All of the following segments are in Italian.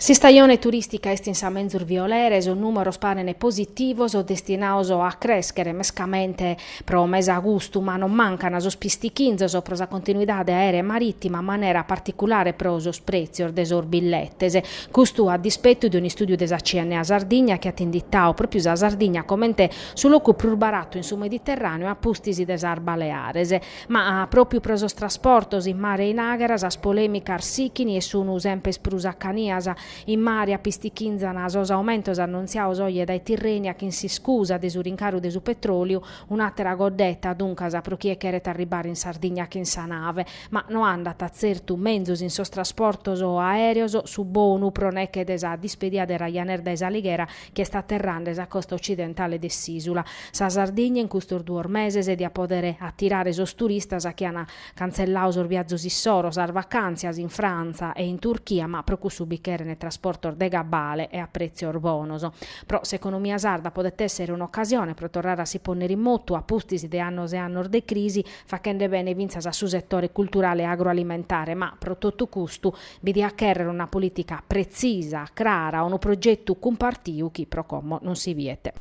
Si stagione turistica est in sa menzur violeres, o números paren positivos o destinados a crescere mescamente pro mese agosto, ma non mancano os pistichinzos pro sa continuidade aerea e marittima, in maniera particolare pro os prezios des billettes. Custu a dispetto di un studio desa CNA Sardigna che ha indicado proprio sa Sardigna come su loco più barato in su Mediterraneo a pustisi des Baleares, ma proprio pro os trasportos in mare e in agaras as polemica arsichini e sono sempre sprusacanias in mare a pistichinzana os aumentos annunziaos oggi dai Tirreni a chi si scusa de su rincaru de su petrolio, un'altra goddetta dunque pro chi è cheret arrivare in Sardegna che in sa nave, ma no andata certo menzus in sos trasportos o aereos su bonu pronecche desa dispedia de Ryanair da Esalighiera che sta atterrando esa costa occidentale de Sisula. Sa Sardegna in custos 2 meses e di a poter attirare sos turistas a chi hanno cancellato sos viaggios issoros ar vacanzias in Francia e in Turchia, ma pro cussu bichere ne trasporto de gabbale e a prezzo bonoso. Pro s'economia sarda potet essere un'occasione per tornare a si ponere in moto a pustisi de annos e annos de crisi, facendo bene vinzas a su settore culturale e agroalimentare, ma pro tutto custu vedi a chiedere una politica precisa, clara, un progetto compartiu chi pro como non si viete.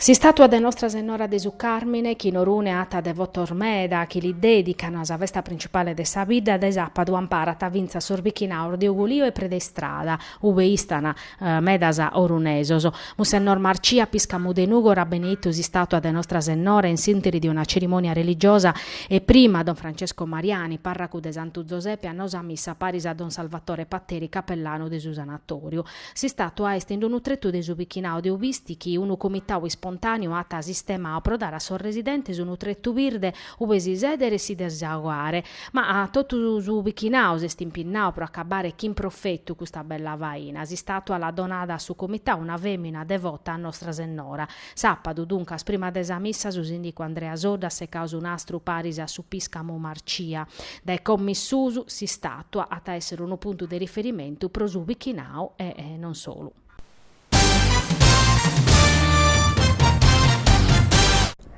Si statua de Nostra Senora de su Carmine, chi norune ata de Votormeda, chi li dedicano a sa festa principale de sa vida de Sappadu amparata vinza sorbicchinaur de Ugolio e predestrada, uve istana medasa orunesoso. Monsignor Marcia piscamu de Nugora benito si statua de Nostra Senora in sinteri di una cerimonia religiosa e prima Don Francesco Mariani, parraco de Santu Giuseppe, a nosa missa paris a Don Salvatore Patteri, cappellano de su sanatorio. Si statua est in un tretto de su bicchinao de uvisti chi unu comitau spontaneo ata sistema a prodare a sor residente su nutrettu virde uve si sedere e si desaguare, ma a tutto su bichinao se stimpinnao pro accabare chi in profetto questa bella vaina. Si statua la donada su comità una femmina devota a Nostra Senora. Sappadu dunque prima desa missa su sindico Andrea Soda se causa un astro paris a su piscamo Marcia. Dai commissusu si statua ata essere un punto di riferimento pro su bichinao e non solo.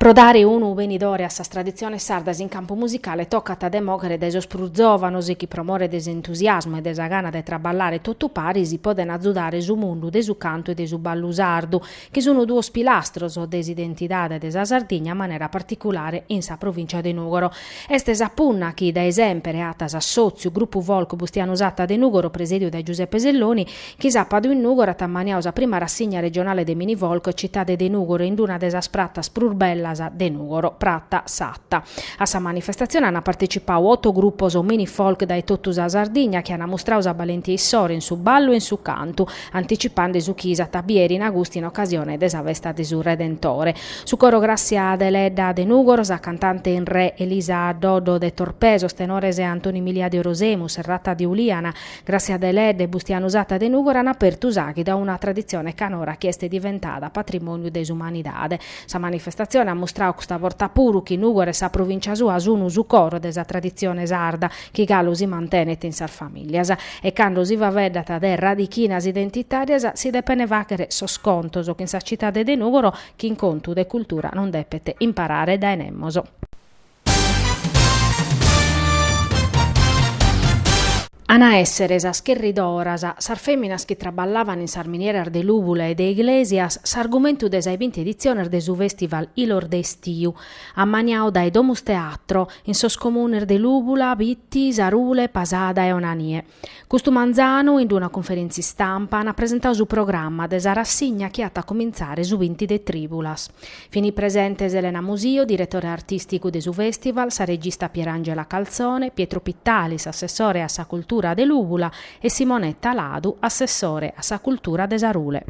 Pro dare unu venidore a sa tradizione sardas in campo musicale toccata demogere de sos pruzovanos e chi promore desentusiasmo e desa gana de traballare tutto pari si poden azzudare su mundu de su canto e de su ballu sardu, che sono 2 pilastros o desidentidade de sa Sardegna in maniera particolare in sa provincia de Nugoro. Este sa punna chi da esempere atas assozio gruppo Volco Bustiano Usatta de Nugoro presidio da Giuseppe Selloni, chi sappadu in Nugoro tammaniausa prima rassegna regionale de Mini Volco cittade de Nugoro in una desa spratta sprurbella de Nugoro, Pratta, Satta. A sa manifestazione hanno partecipato 8 gruppi o mini folk dai tottus a Sardegna che hanno mostrato sa valentia issori in su ballo e in su canto, anticipando su chisa tabieri in agosto in occasione desa festa di su Redentore. Su coro Grazia Adeleda de Nugoro, sa cantante in re Elisa Dodo de Torpeso, tenores e Antoni Milia de Orosemu, Serrata di Uliana, Grazia Adeleda e Bustiano Usata de Nugoro hanno aperto usaghi da una tradizione canora che è diventata patrimonio desumanidade. Sa manifestazione ha mostrato questa volta puru chi Nugoro e sa provincia sua sunu su coro desa tradizione sarda chi galo si mantenet in sar familias e quando si va vedata de radichinas identitarias si depene vachere soscontoso che in sa città de Nugoro chi in conto de cultura non depete imparare da enemmoso. Ana essere sa scherridoras, sar feminas che traballavano in sar miniera de Lubula e de Iglesias, s'argumentu de sa 20 edizione de su festival Ilor de Estiu, ammaniao dai Domus Teatro, in sos comuner de Lubula, Vitti, Sarule, Pasada e Onanie. Custu Manzano, in una conferenza stampa, ha presentato su programma de sa rassegna che ha a cominciare su 20 de Tribulas. Fini presente Elena Musio, direttore artistico de su festival, sa regista Pierangela Calzone, Pietro Pittalis, assessore a sa cultura de Lubula e Simonetta Ladu, assessore a sa cultura de Sarule.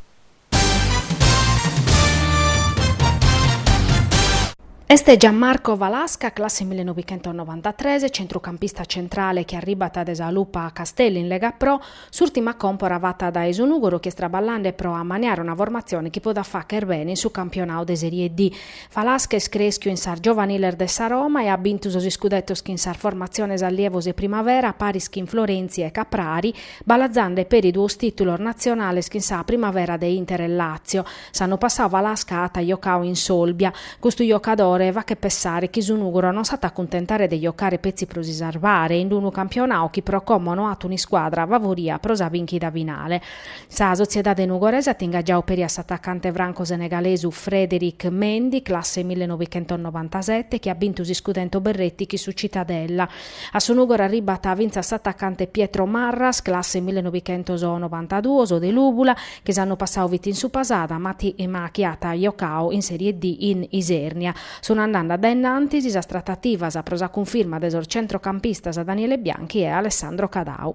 Este Gianmarco Valasca, classe 1993, centrocampista centrale che arribata da Lupa a Castelli in Lega Pro, s'ultima compora vata da Esonugoro che straballande pro a maniare una formazione che può da fare bene su campionato de Serie D. Valasca è creschio in sar giovaniler de sa Roma e ha vinto sos scudettos in sar formazione allievos e primavera, paris in Florenzi e Caprari, balazzande per i 2 titoli nazionali in sa primavera de Inter e Lazio. Sanno passato Valasca a giocare in Solbia, questo giocatore allenatore va che pensare che Sunugoro non sa accontentare di giocare pezzi prosisarvare in un campionato che però come a una squadra vavoria prosa vinchi da finale. Sa società de nugorese tinga già per attaccante franco senegalese Frederic Mendy, classe 1997, che ha vinto si scudento Berretti che su Cittadella. A Sunugoro arribata a vinza attaccante Pietro Marras, classe 1992, de Lubula, che sanno passato vita in su pasata, Mati e Macchiata Iocao in Serie D in Isernia. Sono andando da innanti, si trattativa a prosa conferma del centrocampista Daniele Bianchi e Alessandro Cadau.